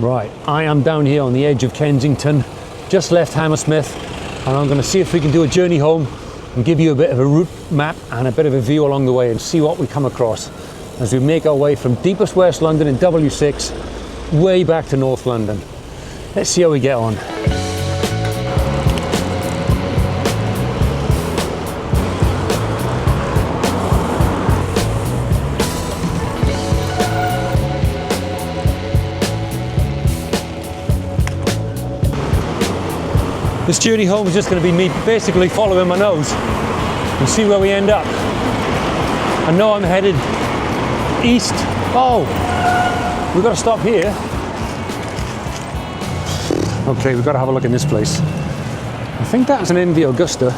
Right, I am down here on the edge of Kensington, just left Hammersmith, and I'm going to see if we can do a journey home and give you a bit of a route map and a bit of a view along the way and see what we come across as we make our way from deepest West London in W6 way back to North London. Let's see how we get on. This journey home is just going to be me basically following my nose and see where we end up. I know I'm headed east. Oh, we've got to stop here. Okay, we've got to have a look in this place. I think that's an Envy Augusta.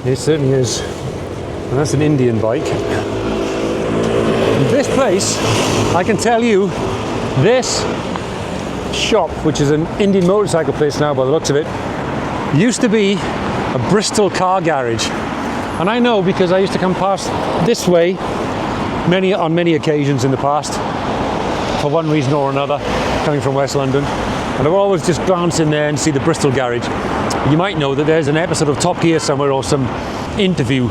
It certainly is. And that's an Indian bike. And this place, I can tell you, this shop, which is an Indian motorcycle place now by the looks of it, used to be a Bristol car garage. And I know because I used to come past this way on many occasions in the past, for one reason or another, coming from West London. And I would always just glance in there and see the Bristol garage. You might know that there's an episode of Top Gear somewhere, or some interview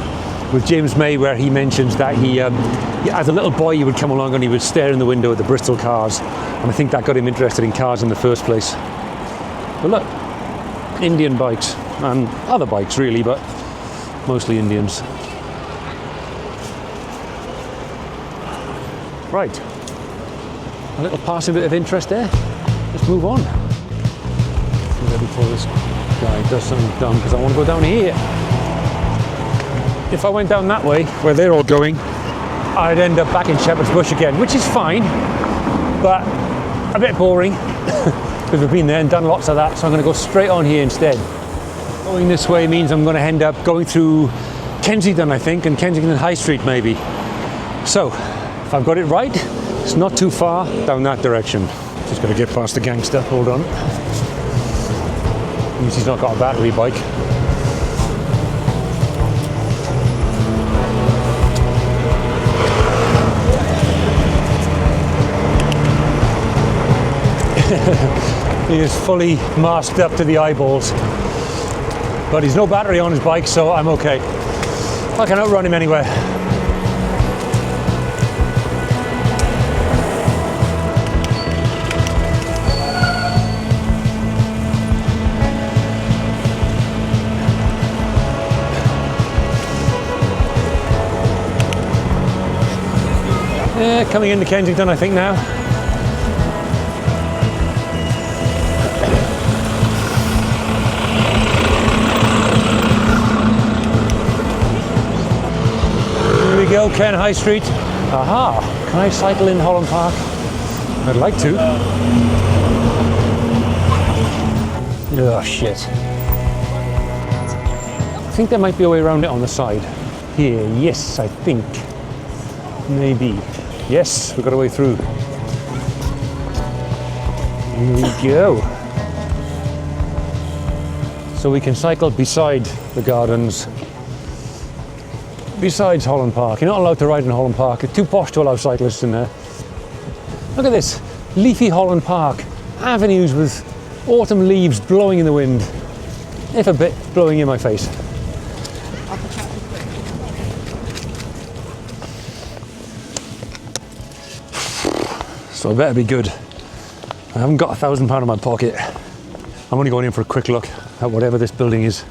with James May, where he mentions that he, as a little boy, he would come along and he would stare in the window at the Bristol cars. And I think that got him interested in cars in the first place. But look, Indian bikes, and other bikes really, but mostly Indians. Right, a little passing bit of interest there. Let's move on. Before this guy does something dumb, because I want to go down here. If I went down that way, where they're all going, I'd end up back in Shepherd's Bush again, which is fine, but a bit boring, because we've been there and done lots of that, so I'm going to go straight on here instead. Going this way means I'm going to end up going through Kensington, I think, and Kensington High Street maybe. So, if I've got it right, it's not too far down that direction. Just got to get past the gangster, hold on. Means he's not got a battery bike. He is fully masked up to the eyeballs, but he's no battery on his bike, so I'm okay. I can outrun him anywhere. Yeah, coming into Kensington, I think now. Go Ken High Street. Aha! Can I cycle in Holland Park? I'd like to. Oh shit. I think there might be a way around it on the side. Here, yes, I think. Maybe. Yes, we've got a way through. Here we go. So we can cycle beside the gardens. Besides Holland Park. You're not allowed to ride in Holland Park. It's too posh to allow cyclists in there. Look at this. Leafy Holland Park. Avenues with autumn leaves blowing in the wind. If a bit, blowing in my face. So I better be good. I haven't got £1,000 in my pocket. I'm only going in for a quick look at whatever this building is.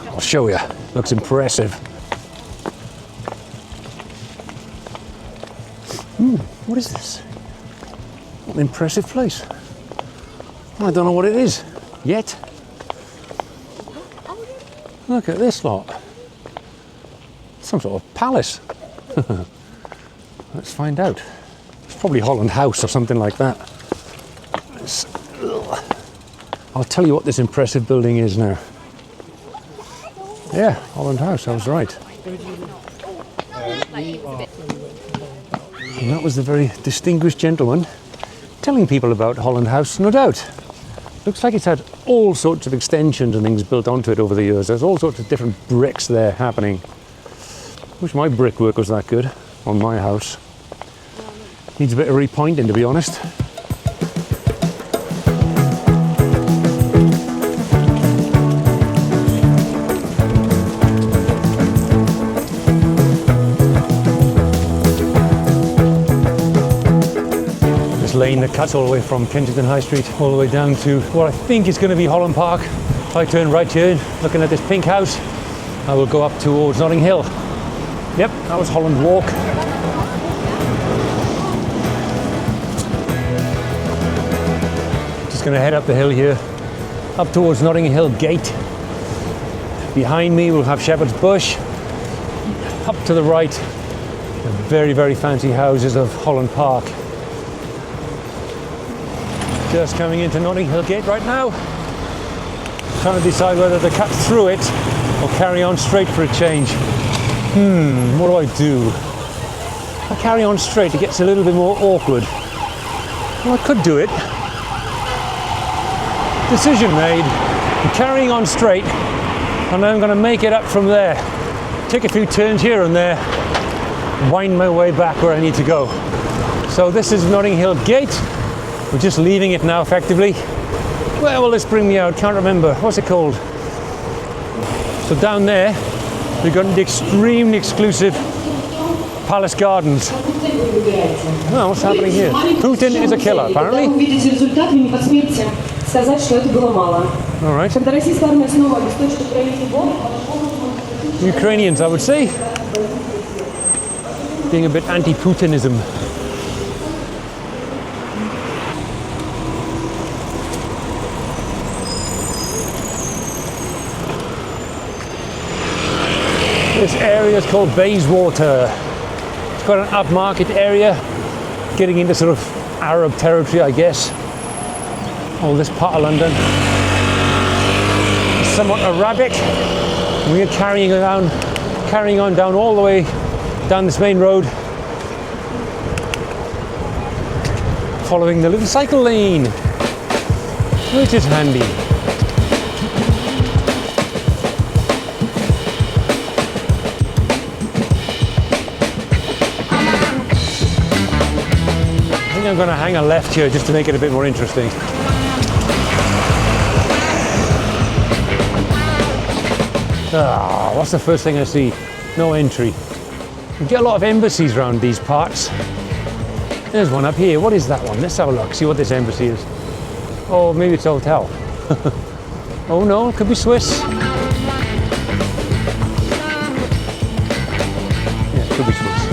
I'll show you. Looks impressive. What is this? What an impressive place. I don't know what it is yet. Look at this lot. Some sort of palace. Let's find out. It's probably Holland House or something like that. I'll tell you what this impressive building is now. Yeah, Holland House, I was right. And that was the very distinguished gentleman telling people about Holland House, no doubt. Looks like it's had all sorts of extensions and things built onto it over the years. There's all sorts of different bricks there happening. Wish my brickwork was that good on my house. Needs a bit of repointing, to be honest. lane that cuts all the way from Kensington High Street all the way down to what I think is going to be Holland Park. If I turn right here, looking at this pink house, I will go up towards Notting Hill. Yep, that was Holland Walk. Just going to head up the hill here, up towards Notting Hill Gate. Behind me we'll have Shepherd's Bush. Up to the right, the very, very fancy houses of Holland Park. Just coming into Notting Hill Gate right now. Trying to decide whether to cut through it or carry on straight for a change. What do I do? If I carry on straight, it gets a little bit more awkward. Well, I could do it. Decision made. I'm carrying on straight, and then I'm going to make it up from there. Take a few turns here and there, wind my way back where I need to go. So this is Notting Hill Gate. We're just leaving it now, effectively. Where will this bring me out? Can't remember. What's it called? So down there, we've got the extremely exclusive Palace Gardens. Oh, what's happening here? Putin is a killer, apparently. All right. Ukrainians, I would say, being a bit anti-Putinism. This area is called Bayswater. It's quite an upmarket area, getting into sort of Arab territory, I guess. All this part of London is somewhat Arabic. We are carrying on down all the way down this main road, following the little cycle lane, which is handy. I think I'm going to hang a left here just to make it a bit more interesting. What's the first thing I see? No entry. You get a lot of embassies around these parts. There's one up here. What is that one? Let's have a look, see what this embassy is. Oh, maybe it's a hotel. Oh no, it could be Swiss. Yeah, it could be Swiss.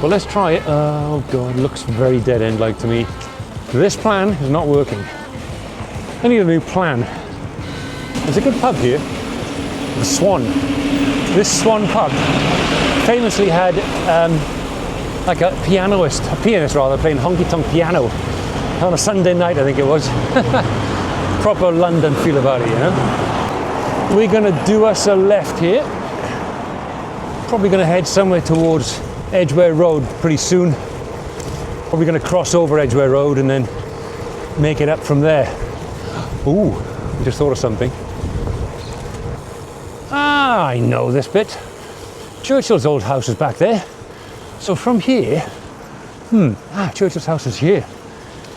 Well, let's try it. Oh God, it looks very dead-end-like to me. This plan is not working. I need a new plan. There's a good pub here, the Swan. This Swan pub famously had like a pianist playing honky-tonk piano on a Sunday night, I think it was. Proper London feel about it, you know. We're going to do us a left here. Probably going to head somewhere towards Edgware Road pretty soon. Probably going to cross over Edgware Road and then make it up from there. Ooh, I just thought of something. Ah, I know this bit. Churchill's old house is back there. So from here, Churchill's house is here.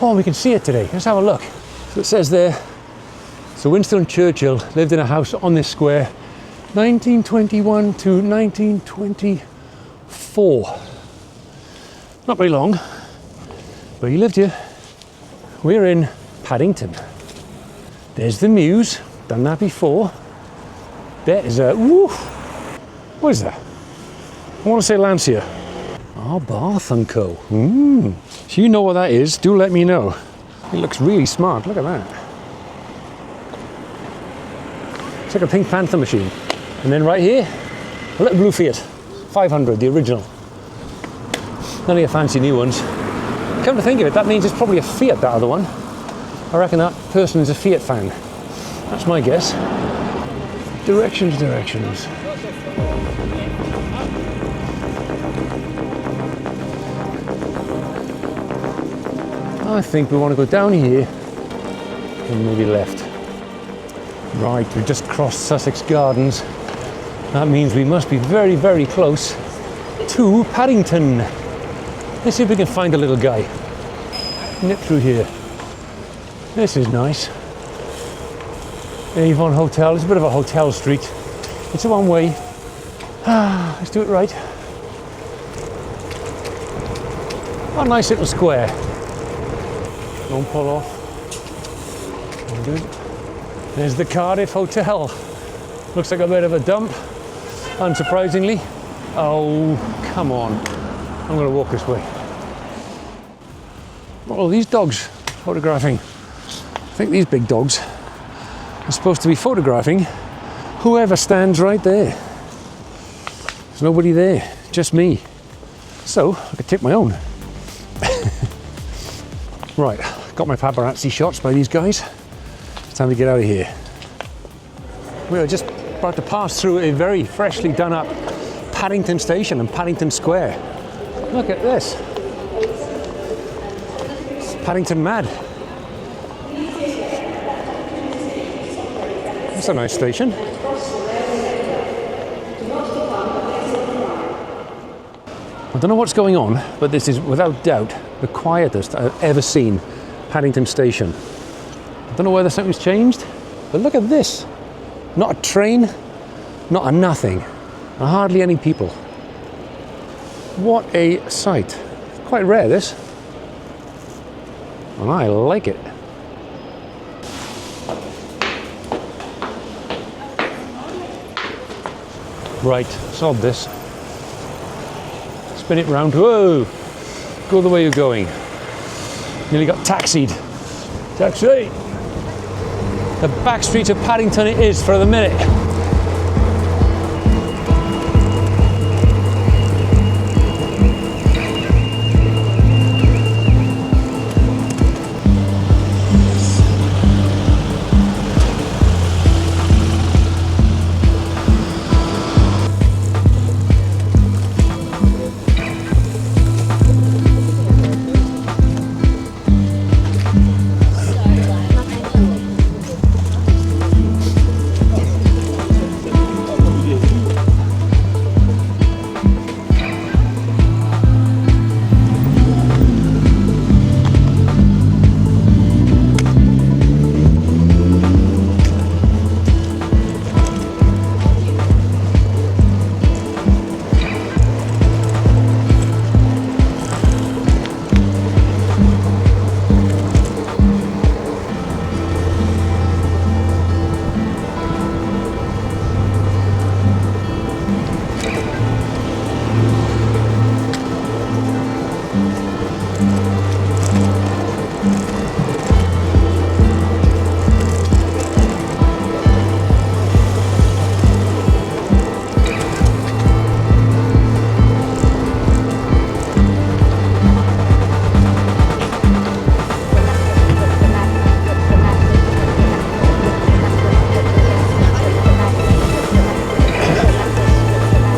Oh, we can see it today. Let's have a look. So it says there, so Winston Churchill lived in a house on this square, 1921 to 1924. Not very long, but he lived here. We're in Paddington. There's the Mews, done that before. There is a, woo! What is that? I want to say Lancia. Oh, Bath & Co. If you know what that is, do let me know. It looks really smart, look at that. It's like a Pink Panther machine. And then right here, a little blue Fiat. 500, the original. None of your fancy new ones. Come to think of it, that means it's probably a Fiat, that other one. I reckon that person is a Fiat fan. That's my guess. Directions. I think we want to go down here and maybe left. Right, we just crossed Sussex Gardens. That means we must be very, very close to Paddington. Let's see if we can find a little guy. Nip through here. This is nice. Avon Hotel. It's a bit of a hotel street. It's a one way. Let's do it right. What a nice little square. Don't pull off. All good. There's the Cardiff Hotel. Looks like a bit of a dump, unsurprisingly. Oh, come on. I'm going to walk this way. What are these dogs photographing? I think these big dogs are supposed to be photographing whoever stands right there. There's nobody there, just me. So, I could take my own. Right, got my paparazzi shots by these guys. It's time to get out of here. We are just about to pass through a very freshly done up Paddington Station and Paddington Square. Look at this. It's Paddington Mad. That's a nice station. I don't know what's going on, but this is without doubt the quietest I've ever seen Paddington Station. I don't know whether something's changed, but look at this. Not a train, not a nothing, and hardly any people. What a sight. Quite rare, this. And I like it. Right, solve this. Spin it round. Whoa! Go the way you're going. Nearly got taxied. Taxi! The Backstreets of Paddington it is for the minute.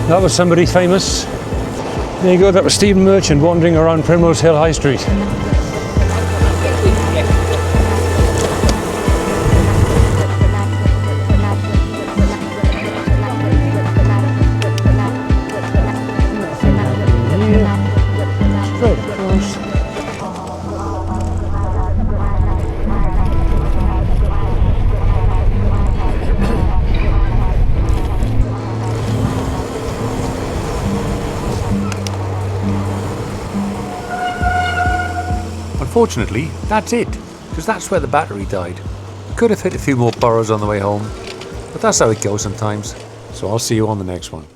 That was somebody famous. There you go, that was Stephen Merchant wandering around Primrose Hill High Street. Straight across. Unfortunately, that's it, because that's where the battery died. Could have hit a few more boroughs on the way home, but that's how it goes sometimes. So I'll see you on the next one.